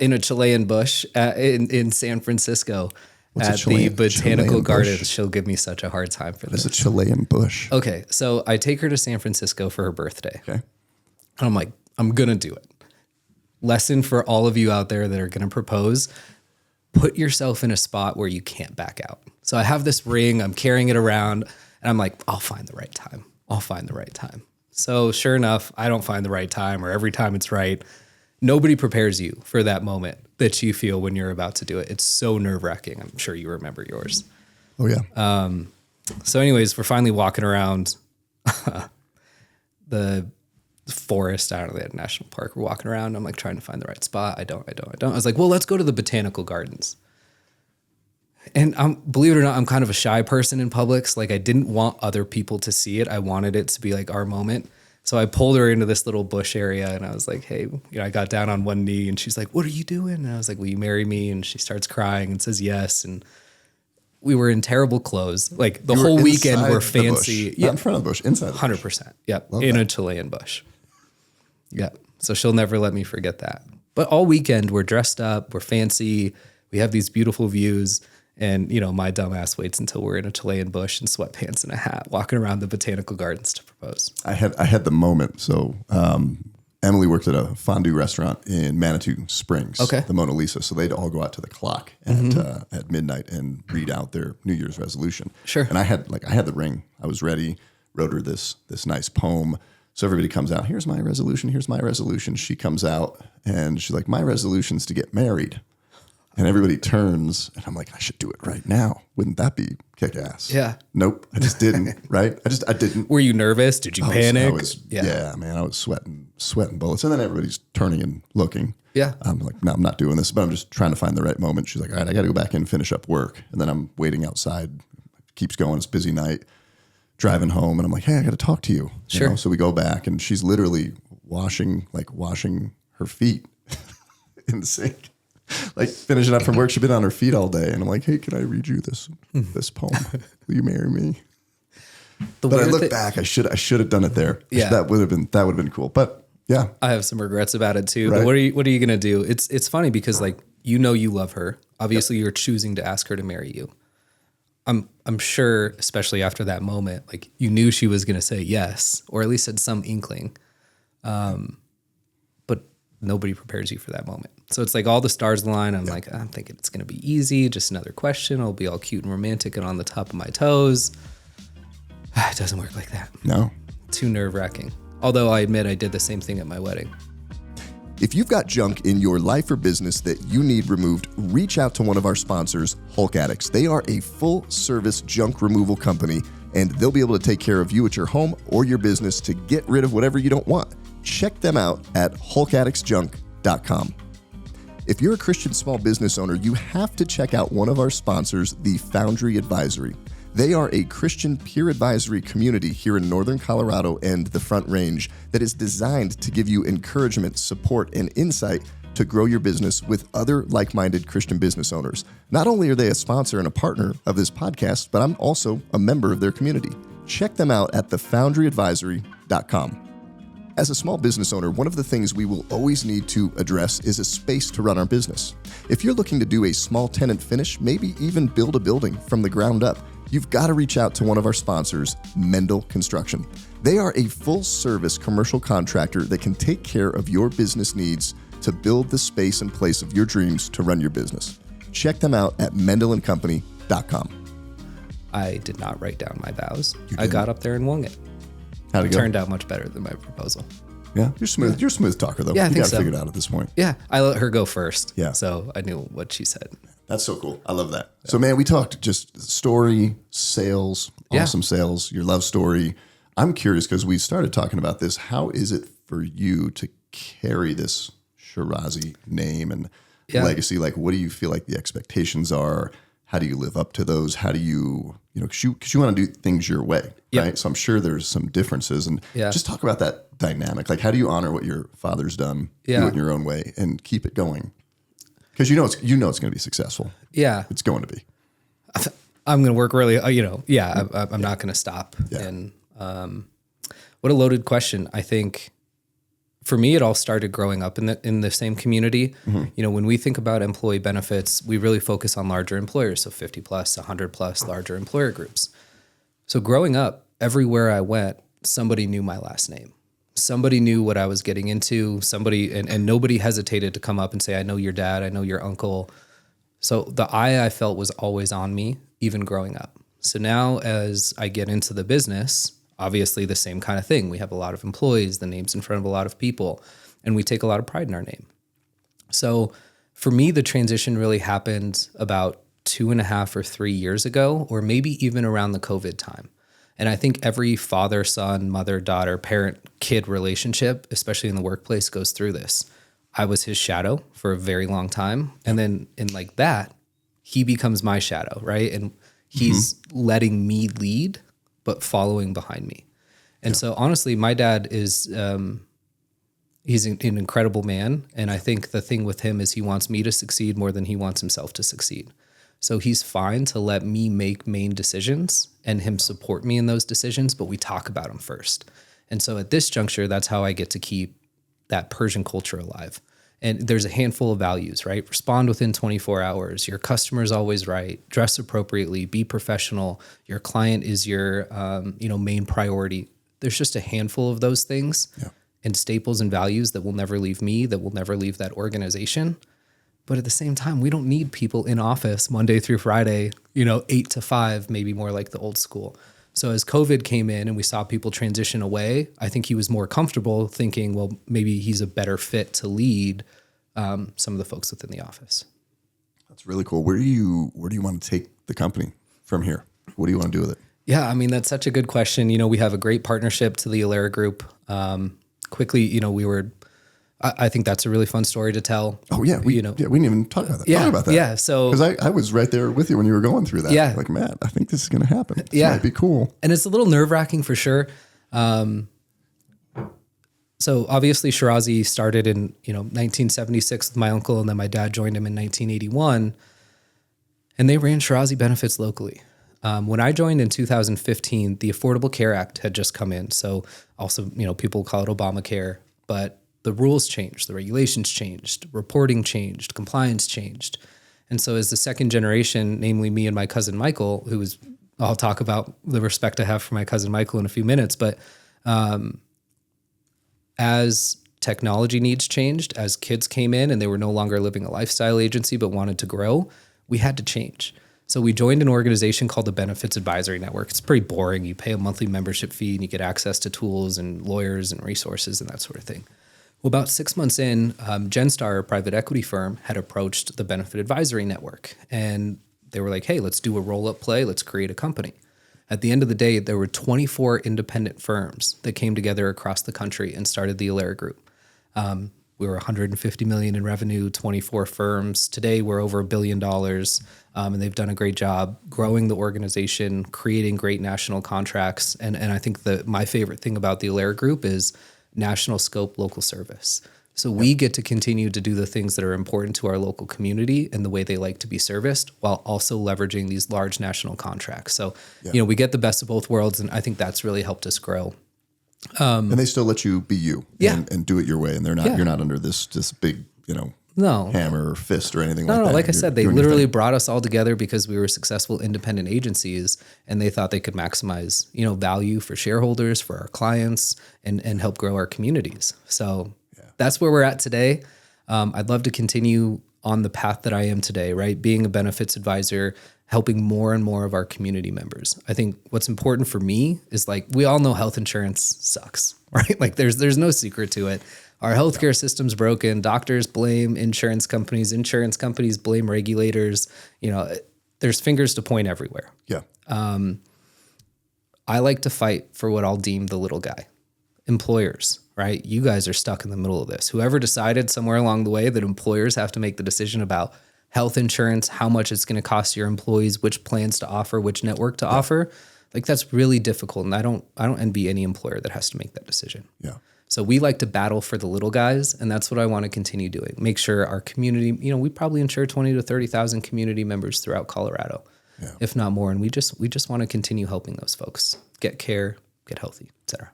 In a Chilean bush in San Francisco. At the Botanical Gardens. She'll give me such a hard time for this. It's a Chilean bush. Okay, so I take her to San Francisco for her birthday. Okay. And I'm like, I'm going to do it. Lesson for all of you out there that are going to propose, put yourself in a spot where you can't back out. So I have this ring, I'm carrying it around, and I'm like, I'll find the right time. I'll find the right time. So sure enough, I don't find the right time, or every time it's right. Nobody prepares you for that moment that you feel when you're about to do it. It's so nerve-wracking. I'm sure you remember yours. Oh, yeah. So anyways, we're finally walking around the forest out of the national park. We're walking around. I'm like trying to find the right spot. I don't. I was like, well, let's go to the Botanical Gardens. And believe it or not, I'm kind of a shy person in Publix. Like I didn't want other people to see it. I wanted it to be like our moment. So I pulled her into this little bush area and I was like, hey, I got down on one knee and she's like, what are you doing? And I was like, will you marry me? And she starts crying and says yes. And we were in terrible clothes. Like the whole weekend we're fancy. Yeah. Not in front of the bush, inside the 100%. bush. Yep. In a Chilean bush. Yeah. So she'll never let me forget that. But all weekend we're dressed up, we're fancy. We have these beautiful views. And, my dumbass waits until we're in a Chilean bush and sweatpants and a hat, walking around the Botanical Gardens to propose. I had the moment. So Emily worked at a fondue restaurant in Manitou Springs, the Mona Lisa. So they'd all go out to the clock at midnight and read out their New Year's resolution. Sure. And I had the ring. I was ready. Wrote her this nice poem. So everybody comes out. Here's my resolution. Here's my resolution. She comes out and she's like, my resolution's to get married. And everybody turns, and I'm like, I should do it right now. Wouldn't that be kick-ass? Yeah. Nope, I just didn't, right? I didn't. Were you nervous? Did you panic? I was, man, I was sweating bullets. And then everybody's turning and looking. Yeah. I'm like, no, I'm not doing this, but I'm just trying to find the right moment. She's like, all right, I got to go back in and finish up work. And then I'm waiting outside. Keeps going. It's a busy night. Driving home, and I'm like, hey, I got to talk to you. Sure. So we go back, and she's literally washing her feet in the sink. Like finishing up from work, she'd been on her feet all day, and I'm like, "Hey, can I read you this poem? Will you marry me?" But I look back, I should have done it there. Yeah, that would have been cool. But yeah, I have some regrets about it too. Right? But what are you gonna do? It's funny because like you love her. Obviously, you're choosing to ask her to marry you. I'm sure, especially after that moment, like you knew she was gonna say yes, or at least had some inkling. But nobody prepares you for that moment. So it's like all the stars align. I'm like, I'm thinking it's going to be easy. Just another question. I'll be all cute and romantic and on the top of my toes. It doesn't work like that. No. Too nerve-wracking. Although I admit I did the same thing at my wedding. If you've got junk in your life or business that you need removed, reach out to one of our sponsors, Hulk Addicts. They are a full-service junk removal company, and they'll be able to take care of you at your home or your business to get rid of whatever you don't want. Check them out at hulkaddictsjunk.com. If you're a Christian small business owner, you have to check out one of our sponsors, the Foundry Advisory. They are a Christian peer advisory community here in Northern Colorado and the Front Range that is designed to give you encouragement, support, and insight to grow your business with other like-minded Christian business owners. Not only are they a sponsor and a partner of this podcast, but I'm also a member of their community. Check them out at thefoundryadvisory.com. As a small business owner, one of the things we will always need to address is a space to run our business. If you're looking to do a small tenant finish, maybe even build a building from the ground up, you've got to reach out to one of our sponsors, Mendel Construction. They are a full-service commercial contractor that can take care of your business needs to build the space and place of your dreams to run your business. Check them out at mendelandcompany.com. I did not write down my vows. I got up there and wung it. How'd it go? Turned out much better than my proposal. Yeah, you're smooth. Yeah. You're a smooth talker, though. Yeah, I you think got it so. figured out at this point. Yeah, I let her go first. Yeah. So I knew what she said. That's so cool. I love that. Yeah. So, man, we talked just story, sales, awesome sales, your love story. I'm curious because we started talking about this. How is it for you to carry this Shirazi name and legacy? Like, what do you feel like the expectations are? How do you live up to those? How do you, because you want to do things your way, right? So I'm sure there's some differences. And just talk about that dynamic. Like, how do you honor what your father's done, do it in your own way, and keep it going? Because you know it's going to be successful. Yeah. It's going to be. I'm going to work really, I'm not going to stop. Yeah. And what a loaded question. I think for me, it all started growing up in the same community. Mm-hmm. When we think about employee benefits, we really focus on larger employers, so 50 plus, 100 plus larger employer groups. So growing up, everywhere I went, somebody knew my last name. Somebody knew what I was getting into. And nobody hesitated to come up and say, I know your dad, I know your uncle. So the eye I felt was always on me, even growing up. So now as I get into the business, obviously the same kind of thing. We have a lot of employees, the name's in front of a lot of people, and we take a lot of pride in our name. So for me, the transition really happened about 2.5 or 3 years ago, or maybe even around the COVID time. And I think every father, son, mother, daughter, parent, kid relationship, especially in the workplace, goes through this. I was his shadow for a very long time. And then in like that, he becomes my shadow, right? And he's letting me lead, but following behind me. And so honestly, my dad is, he's an incredible man. And I think the thing with him is he wants me to succeed more than he wants himself to succeed. So he's fine to let me make main decisions and him support me in those decisions, but we talk about them first. And so at this juncture, that's how I get to keep that Persian culture alive. And there's a handful of values, right? Respond within 24 hours. Your customer's always right. Dress appropriately. Be professional. Your client is your, main priority. There's just a handful of those things and staples and values that will never leave me, that will never leave that organization. But at the same time, we don't need people in office Monday through Friday, 8 to 5, maybe more like the old school. So as COVID came in and we saw people transition away, I think he was more comfortable thinking, well, maybe he's a better fit to lead some of the folks within the office. That's really cool. Where do you want to take the company from here? What do you want to do with it? Yeah, I mean, that's such a good question. We have a great partnership to the Alera Group. Quickly, I think that's a really fun story to tell. Oh yeah, we didn't even talk about that. Talk about that. Yeah, so because I was right there with you when you were going through that. Yeah, like Matt, I think this is going to happen. This might be cool, and it's a little nerve-wracking for sure. So obviously Shirazi started in 1976 with my uncle, and then my dad joined him in 1981, and they ran Shirazi benefits locally. When I joined in 2015, the Affordable Care Act had just come in. So also people call it Obamacare, but the rules changed, the regulations changed, reporting changed, compliance changed. And so as the second generation, namely me and my cousin Michael, I'll talk about the respect I have for my cousin Michael in a few minutes, but as technology needs changed, as kids came in and they were no longer living a lifestyle agency but wanted to grow, we had to change. So we joined an organization called the Benefits Advisory Network. It's pretty boring. You pay a monthly membership fee and you get access to tools and lawyers and resources and that sort of thing. Well, about 6 months in, Genstar, a private equity firm, had approached the Benefit Advisory Network. And they were like, hey, let's do a roll-up play. Let's create a company. At the end of the day, there were 24 independent firms that came together across the country and started the Alera Group. We were 150 million in revenue, 24 firms. Today, we're over $1 billion, and they've done a great job growing the organization, creating great national contracts. And I think my favorite thing about the Alera Group is national scope, local service. So we get to continue to do the things that are important to our local community and the way they like to be serviced, while also leveraging these large national contracts. So, we get the best of both worlds, and I think that's really helped us grow. And they still let you be you and do it your way. And you're not under this big, hammer or fist or anything like that. No, like I said, they doing literally brought us all together because we were successful independent agencies, and they thought they could maximize, value for shareholders, for our clients, and help grow our communities. So that's where we're at today. I'd love to continue on the path that I am today, right? Being a benefits advisor, helping more and more of our community members. I think what's important for me is, like, we all know health insurance sucks, right? Like there's no secret to it. Our healthcare system's broken. Doctors blame insurance companies blame regulators. There's fingers to point everywhere. Yeah. I like to fight for what I'll deem the little guy. Employers, right? You guys are stuck in the middle of this. Whoever decided somewhere along the way that employers have to make the decision about health insurance, how much it's going to cost your employees, which plans to offer, which network to offer, like, that's really difficult. And I don't envy any employer that has to make that decision. Yeah. So we like to battle for the little guys, and that's what I want to continue doing. Make sure our community, we probably insure 20 to 30,000 community members throughout Colorado, if not more. And we just want to continue helping those folks get care, get healthy, et cetera.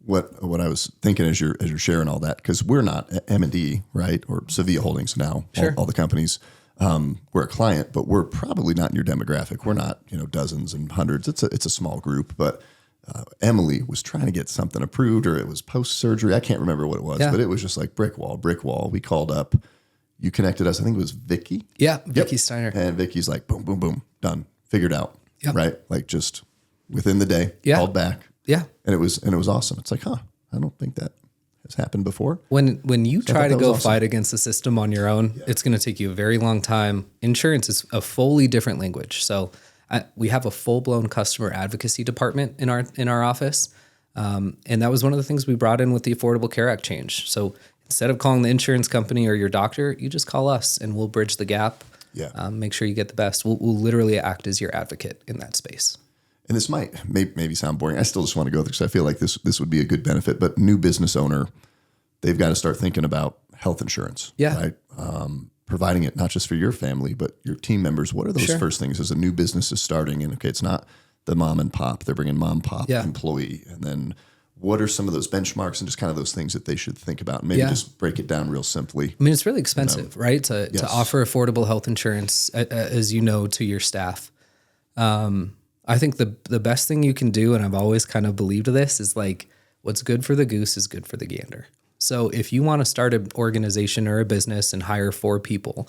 What I was thinking as you're sharing all that, because we're not M&D, right, or Sevilla Holdings now, all the companies. We're a client, but we're probably not in your demographic. We're not, dozens and hundreds. It's a small group. But Emily was trying to get something approved, or it was post-surgery. I can't remember what it was, but it was just like brick wall. We called up. You connected us. I think it was Vicky. Yeah, Vicky Steiner. And Vicky's like, boom, boom, boom, done, figured out, right? Like, just within the day, called back. Yeah. And it was awesome. It's like, I don't think that has happened before. When you try to go fight against the system on your own, it's going to take you a very long time. Insurance is a fully different language. So we have a full-blown customer advocacy department in our office. And that was one of the things we brought in with the Affordable Care Act change. So instead of calling the insurance company or your doctor, you just call us and we'll bridge the gap. Yeah. Make sure you get the best. We'll literally act as your advocate in that space. And this might maybe sound boring. I still just want to go there because I feel like this would be a good benefit. But new business owner, they've got to start thinking about health insurance. Yeah. Right. Providing it not just for your family, but your team members. What are those first things as a new business is starting? And it's not the mom and pop. They're bringing mom, pop, employee. And then what are some of those benchmarks and just kind of those things that they should think about? And maybe just break it down real simply. I mean, it's really expensive, right? To offer affordable health insurance, as to your staff. I think the best thing you can do, and I've always kind of believed this, is like, what's good for the goose is good for the gander. So if you want to start an organization or a business and hire 4 people,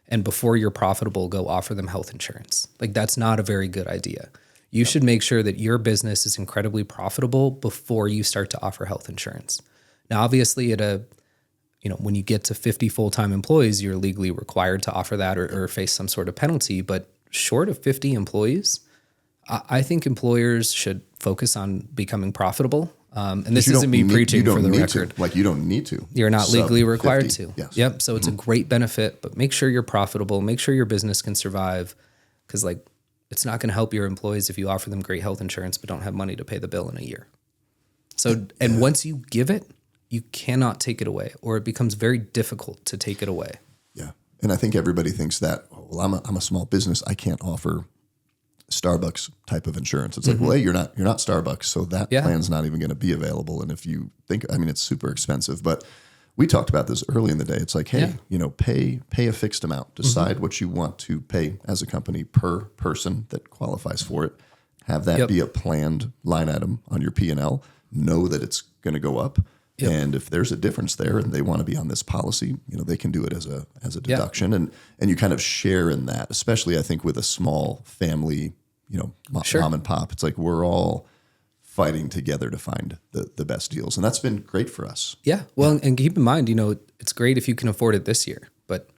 and before you're profitable, go offer them health insurance, like, that's not a very good idea. You should make sure that your business is incredibly profitable before you start to offer health insurance. Now, obviously, when you get to 50 full-time employees, you're legally required to offer that or face some sort of penalty. But short of 50 employees, I think employers should focus on becoming profitable. And this isn't me preaching for the record. You don't need to. You're not legally required to. Yes. Yep. So it's a great benefit, but make sure you're profitable. Make sure your business can survive, because it's not going to help your employees if you offer them great health insurance but don't have money to pay the bill in a year. So, and once you give it, you cannot take it away, or it becomes very difficult to take it away. Yeah. And I think everybody thinks that, I'm a small business. I can't offer Starbucks type of insurance. It's like, well, hey, you're not Starbucks, so that plan's not even going to be available. And if you think, it's super expensive. But we talked about this early in the day. It's like, hey, pay a fixed amount. Decide what you want to pay as a company per person that qualifies for it. Have that be a planned line item on your P&L. Know that it's going to go up. Yep. And if there's a difference there and they want to be on this policy, they can do it as a deduction, and you kind of share in that, especially I think with a small family, mom and pop. It's like we're all fighting together to find the best deals. And that's been great for us. Yeah. Well, and keep in mind, it's great if you can afford it this year, but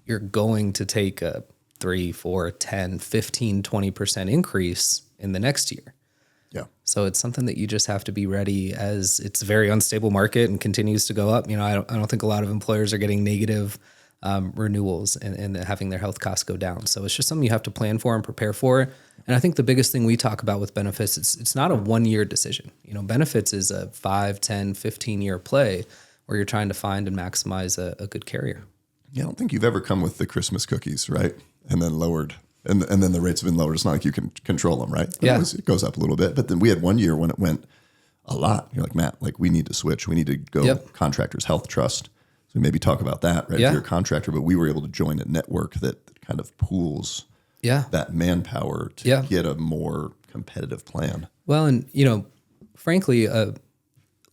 you're going to take a 3, 4, 10, 15, 20% increase in the next year. Yeah. So it's something that you just have to be ready, as it's a very unstable market and continues to go up. I don't think a lot of employers are getting negative renewals and having their health costs go down. So it's just something you have to plan for and prepare for. And I think the biggest thing we talk about with benefits, it's not a 1-year decision. Benefits is a 5, 10, 15-year play where you're trying to find and maximize a good carrier. Yeah, I don't think you've ever come with the Christmas cookies, right? And then lowered, and then the rates have been lowered. It's not like you can control them, right? Yeah. It goes up a little bit. But then we had 1 year when it went a lot. You're like, Matt, we need to switch. We need to go Contractors Health Trust. So maybe talk about that, right? Yeah. If you're a contractor, but we were able to join a network that kind of pools that manpower to get a more competitive plan. Well, and, frankly,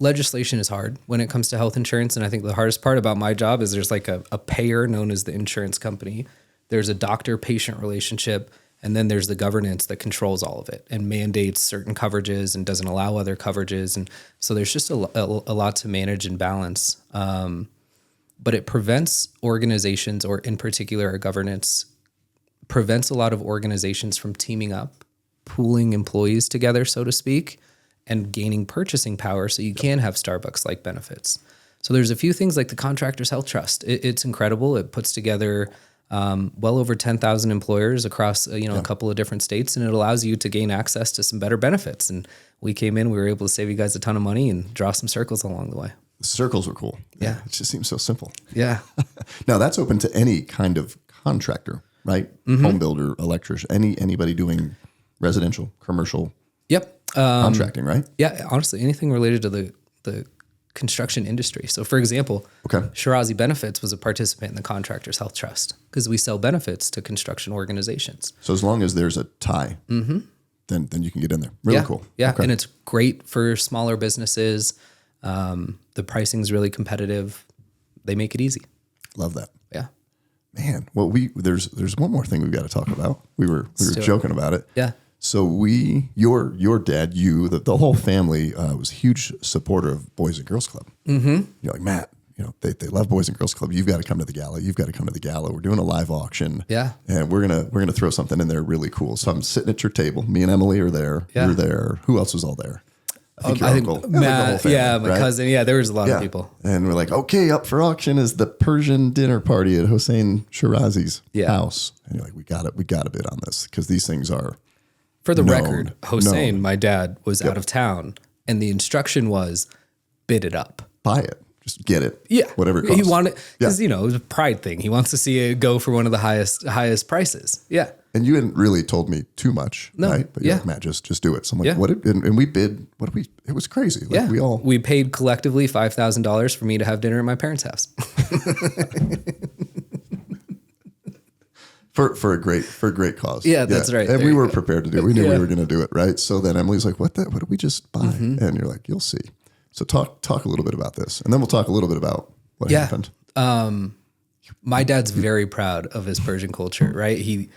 legislation is hard when it comes to health insurance. And I think the hardest part about my job is there's like a payer known as the insurance company. There's a doctor-patient relationship, and then there's the governance that controls all of it and mandates certain coverages and doesn't allow other coverages. And so there's just a lot to manage and balance. But it prevents organizations, or in particular, a governance, prevents a lot of organizations from teaming up, pooling employees together, so to speak, and gaining purchasing power so you can have Starbucks-like benefits. So there's a few things like the Contractors Health Trust. It's incredible. It puts together well over 10,000 employers across a couple of different states, and it allows you to gain access to some better benefits. And we came in, we were able to save you guys a ton of money and draw some circles along the way. The circles were cool. Yeah. It just seems so simple. Yeah. Now that's open to any kind of contractor, right? Mm-hmm. Home builder, electrician, anybody doing residential, commercial. Yep. Contracting, right? Yeah. Honestly, anything related to the construction industry. So for example, Shirazi Benefits was a participant in the Contractors Health Trust because we sell benefits to construction organizations. So as long as there's a tie, then you can get in there. Really cool. Yeah. Okay. And it's great for smaller businesses. The pricing is really competitive. They make it easy. Love that. Yeah. Man, well, there's one more thing we've got to talk about. We were joking about it. Yeah. So your dad, the whole family was a huge supporter of Boys and Girls Club. Mm-hmm. You're like, Matt, they love Boys and Girls Club. You've got to come to the gala. You've got to come to the gala. We're doing a live auction. Yeah. And we're gonna throw something in there really cool. So I'm sitting at your table. Me and Emily are there. Yeah. You're there. Who else was all there? I think your uncle. Matt, family, my cousin. Yeah, there was a lot of people. And we're like, okay, up for auction is the Persian dinner party at Hossein Shirazi's house. And you're like, we got to bid on this because these things are. For the record, Hossein, my dad, was out of town, and the instruction was bid it up. Buy it. Just get it. Yeah. Whatever it costs. He wanted, because, it was a pride thing. He wants to see it go for one of the highest prices. Yeah. And you hadn't really told me too much, right? But you're like, Matt, just do it. So I'm like, and we bid, it was crazy. Like we paid collectively $5,000 for me to have dinner at my parents' house. For a great cause. Yeah, that's right. And we were prepared to do it. We knew we were going to do it, right? So then Emily's like, what did we just buy? Mm-hmm. And you're like, you'll see. So talk a little bit about this. And then we'll talk a little bit about what happened. My dad's very proud of his Persian culture, right?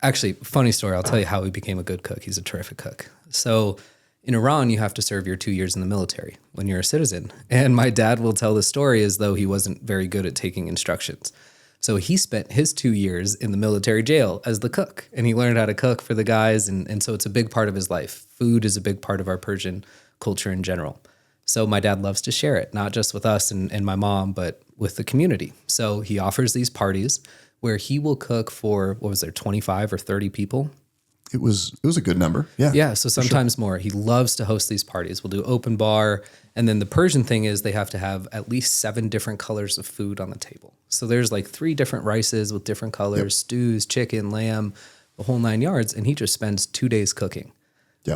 Actually, funny story, I'll tell you how he became a good cook. He's a terrific cook. So in Iran, you have to serve your 2 years in the military when you're a citizen. And my dad will tell the story as though he wasn't very good at taking instructions. So he spent his 2 years in the military jail as the cook, and he learned how to cook for the guys. And so it's a big part of his life. Food is a big part of our Persian culture in general. So my dad loves to share it, not just with us and my mom, but with the community. So he offers these parties where he will cook for, 25 or 30 people? It was a good number. Yeah. Yeah. So sometimes more. He loves to host these parties. We'll do open bar. And then the Persian thing is they have to have at least 7 different colors of food on the table. So there's like 3 different rices with different colors, stews, chicken, lamb, the whole 9 yards. And he just spends 2 days cooking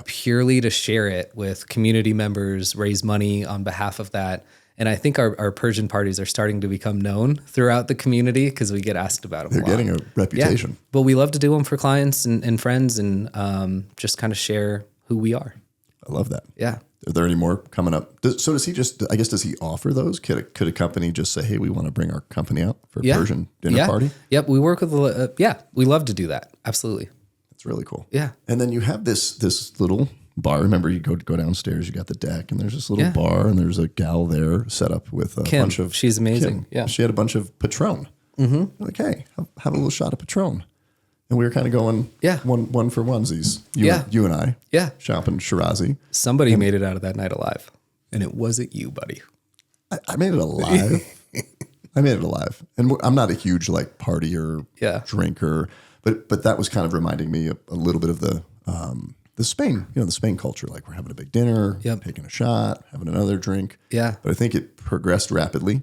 purely to share it with community members, raise money on behalf of that. And I think our Persian parties are starting to become known throughout the community because we get asked about them. They're getting a reputation. Yeah. But we love to do them for clients and friends and just kind of share who we are. I love that. Yeah. Are there any more coming up? Does he just, I guess, does he offer those? Could a company just say, hey, we want to bring our company out for a Persian dinner party? Yep. We work with, we love to do that. Absolutely. That's really cool. Yeah. And then you have this little bar. Remember, you go downstairs, you got the deck, and there's this little bar, and there's a gal there set up with a bunch of... She's amazing. Kim. Yeah. She had a bunch of Patron. Mm-hmm. Like, hey, have a little shot of Patron. And we were kind of going one for onesies. You and I. Yeah. Shoup and Shirazi. Somebody made it out of that night alive. And it wasn't you, buddy. I made it alive. I made it alive. And I'm not a huge like partier, drinker, but that was kind of reminding me a little bit of the Spain, the Spain culture. Like we're having a big dinner, taking a shot, having another drink. Yeah. But I think it progressed rapidly,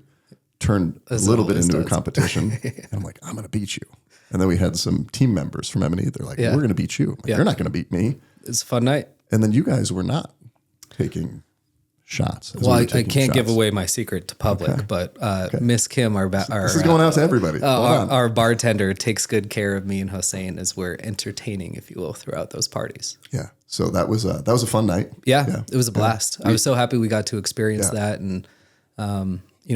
turned a little bit into a competition. And I'm like, I'm going to beat you. And then we had some team members from M&E. They're like, we're going to beat you. Like, you're not going to beat me. It's a fun night. And then you guys were not taking shots. Well, I can't give away my secret to public, but Miss Kim, our this is going out to everybody. Our bartender takes good care of me and Hossein as we're entertaining, if you will, throughout those parties. Yeah. So that was a fun night. Yeah. It was a blast. I was so happy we got to experience that. And,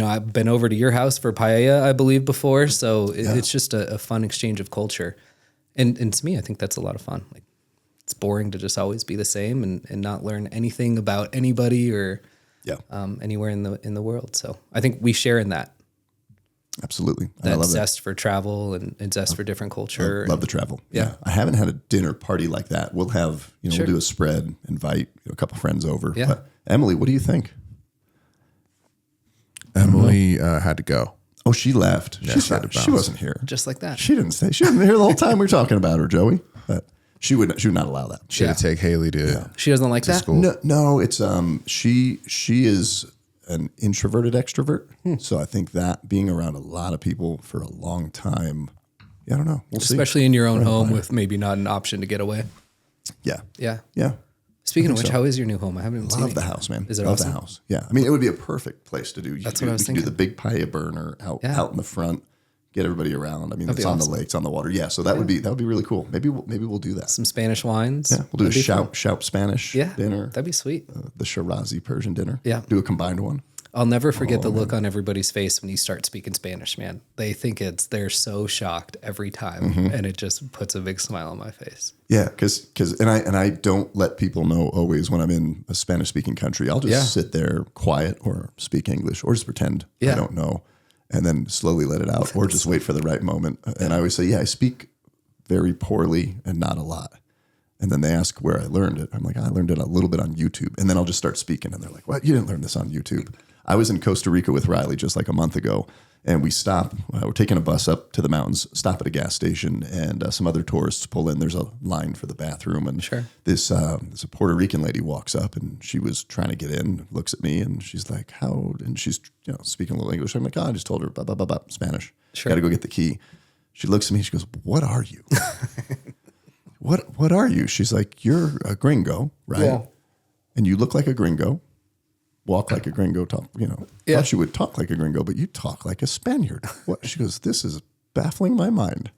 I've been over to your house for paella, I believe, before. So it's just a fun exchange of culture. And to me, I think that's a lot of fun. Like, it's boring to just always be the same and not learn anything about anybody or anywhere in the world. So I think we share in that. Absolutely. That zest for travel and zest for different culture. Love the travel. Yeah. I haven't had a dinner party like that. We'll have, we'll do a spread, invite a couple friends over. Yeah. But Emily, what do you think? Emily had to go. Oh, she left. Yeah, she wasn't here. Just like that. She didn't stay. She wasn't here the whole time we were talking about her, Joey. But she would not allow that. She had to take Haley to She doesn't like that? school. No, it's she is an introverted extrovert. So I think that being around a lot of people for a long time, I don't know. We'll Especially in your own home with maybe not an option to get away. Yeah. Yeah. Yeah. Speaking of which, how is your new home? I haven't even seen it. Love the house, man. Is it Love awesome? the house. Yeah. I mean, it would be a perfect place to do. That's what I was thinking. We can do the big paella burner out in the front, get everybody around. I mean, it's on the lake, it's on the water. Yeah. So that would be really cool. Maybe we'll do that. Some Spanish wines. Yeah. We'll do a Shoup Spanish dinner. That'd be sweet. The Shirazi Persian dinner. Yeah. Do a combined one. I'll never forget the look on everybody's face when you start speaking Spanish, man. They think they're so shocked every time, and it just puts a big smile on my face. Yeah, because I don't let people know always when I'm in a Spanish speaking country. I'll just sit there quiet or speak English or just pretend I don't know, and then slowly let it out, or just wait for the right moment. And I always say, I speak very poorly and not a lot. And then they ask where I learned it. I'm like, I learned it a little bit on YouTube. And then I'll just start speaking, and they're like, "What? You didn't learn this on YouTube?" I was in Costa Rica with Riley just like a month ago, and we stop. We're taking a bus up to the mountains, stop at a gas station, and some other tourists pull in. There's a line for the bathroom, and this a Puerto Rican lady walks up, and she was trying to get in, looks at me, and she's like, "How?" And she's speaking a little English. I'm like, "Oh, I just told her blah, blah, blah, blah, Spanish. Got to go get the key." She looks at me. She goes, "What are you?" What are you? She's like, "You're a gringo, right? Yeah. And you look like a gringo. Walk like a gringo, talk, thought you would talk like a gringo, but you talk like a Spaniard." What? She goes, "This is baffling my mind."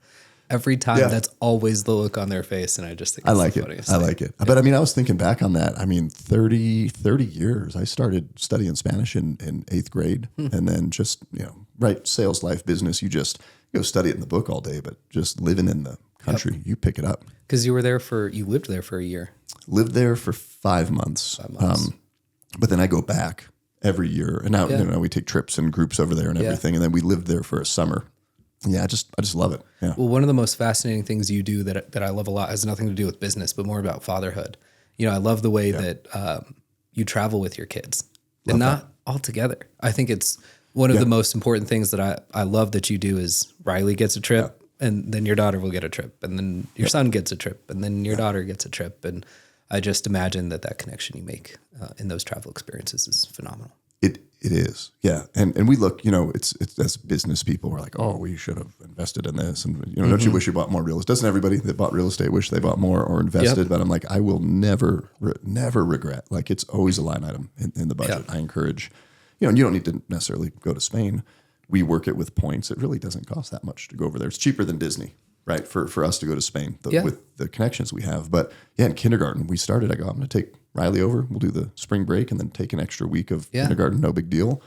Every time, that's always the look on their face, and I just think it's the funniest thing. I like it. But I mean, I was thinking back on that. I mean, 30 years. I started studying Spanish in 8th grade, and then just, sales, life, business. You just go study it in the book all day, but just living in the country, you pick it up. Because you lived there for a year. Lived there for 5 months. But then I go back every year, and now we take trips and groups over there and everything, and then we lived there for a summer. Yeah, I just love it. Yeah. Well, one of the most fascinating things you do that I love a lot has nothing to do with business, but more about fatherhood. I love the way that you travel with your kids, and not all together. I think it's one of the most important things that I love that you do is Riley gets a trip, and then your daughter will get a trip, and then your son gets a trip, and then your daughter gets a trip, and I just imagine that connection you make in those travel experiences is phenomenal. It is. Yeah. And we look, it's as business people, we're like, "Oh, we should have invested in this." And, don't you wish you bought more real estate? Doesn't everybody that bought real estate wish they bought more or invested? But I'm like, I will never regret. Like, it's always a line item in the budget. I encourage, and you don't need to necessarily go to Spain. We work it with points. It really doesn't cost that much to go over there. It's cheaper than Disney. right? For us to go to Spain Yeah. with the connections we have. But yeah, in kindergarten, we started, I go, I'm going to take Riley over. We'll do the spring break and then take an extra week of kindergarten, no big deal,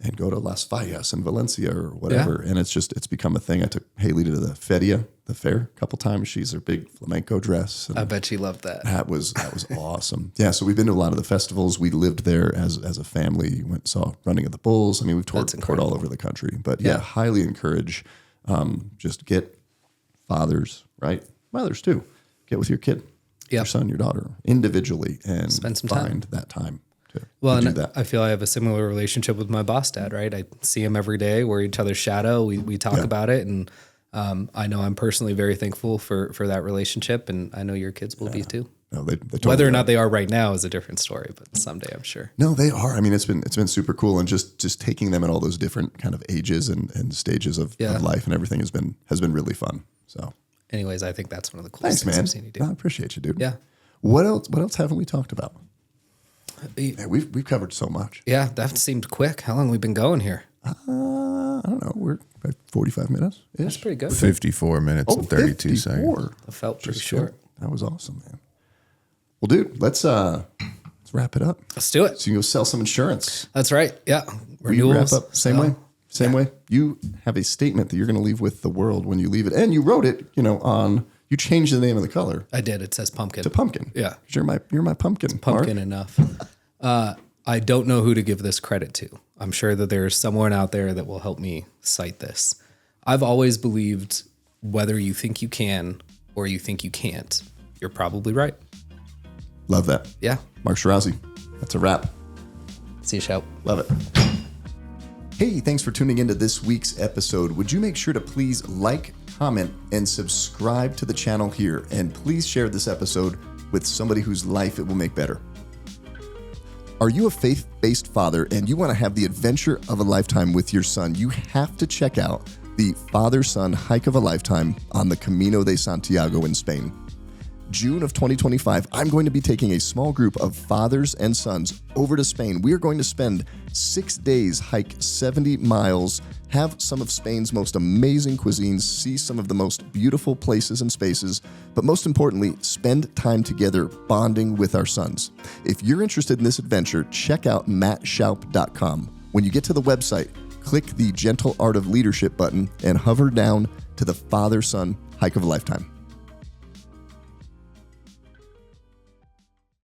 and go to Las Fallas and Valencia or whatever. And it's become a thing. I took Haley to the Feria, the fair, a couple times. She's her big flamenco dress. I bet she loved that. That was awesome. Yeah, so we've been to a lot of the festivals. We lived there as a family. Went and saw Running of the Bulls. I mean, we've toured all over the country. But yeah, highly encourage. Just get fathers, right? Mothers too. Get with your kid, your son, your daughter, individually, and spend some find time. that time to Well, do and that. I feel I have a similar relationship with my boss dad, right? I see him every day. We're each other's shadow. We talk about it, and I know I'm personally very thankful for that relationship, and I know your kids will be too. No, they totally Whether or are. not they are right now is a different story, but someday I'm sure. No, they are. I mean, it's been super cool, and just taking them at all those different kind of ages and stages of life and everything has been really fun. So, anyways, I think that's one of the coolest thanks, things man. I've seen you do. No, I appreciate you, dude. Yeah. What else haven't we talked about? Man, we've covered so much. Yeah, that seemed quick. How long have we been going here? I don't know. We're about 45 minutes. That's pretty good. 54 minutes and 32 seconds. 54. It felt pretty Just short. That was awesome, man. Well, dude, let's wrap it up. Let's do it. So you go sell some insurance. That's right. Yeah. Will you wrap Renewals. up same way? Same way? You have a statement that you're going to leave with the world when you leave it. And you wrote it, you changed the name of the color I did. It says pumpkin. to pumpkin. Yeah. 'Cause you're my pumpkin. Pumpkin Mark. enough. I don't know who to give this credit to. I'm sure that there's someone out there that will help me cite this. I've always believed whether you think you can or you think you can't, you're probably right. Love that. Yeah. Marc Shirazi. That's a wrap. See you, Shoup. Love it. Hey, thanks for tuning into this week's episode. Would you make sure to please like, comment, and subscribe to the channel here? And please share this episode with somebody whose life it will make better. Are you a faith-based father and you want to have the adventure of a lifetime with your son? You have to check out the father-son hike of a lifetime on the Camino de Santiago in Spain. June of 2025, I'm going to be taking a small group of fathers and sons over to Spain. We are going to spend 6 days, hike 70 miles, have some of Spain's most amazing cuisines, see some of the most beautiful places and spaces, but most importantly, spend time together bonding with our sons. If you're interested in this adventure, check out mattshoup.com. When you get to the website, click the Gentle Art of Leadership button and hover down to the father-son hike of a lifetime.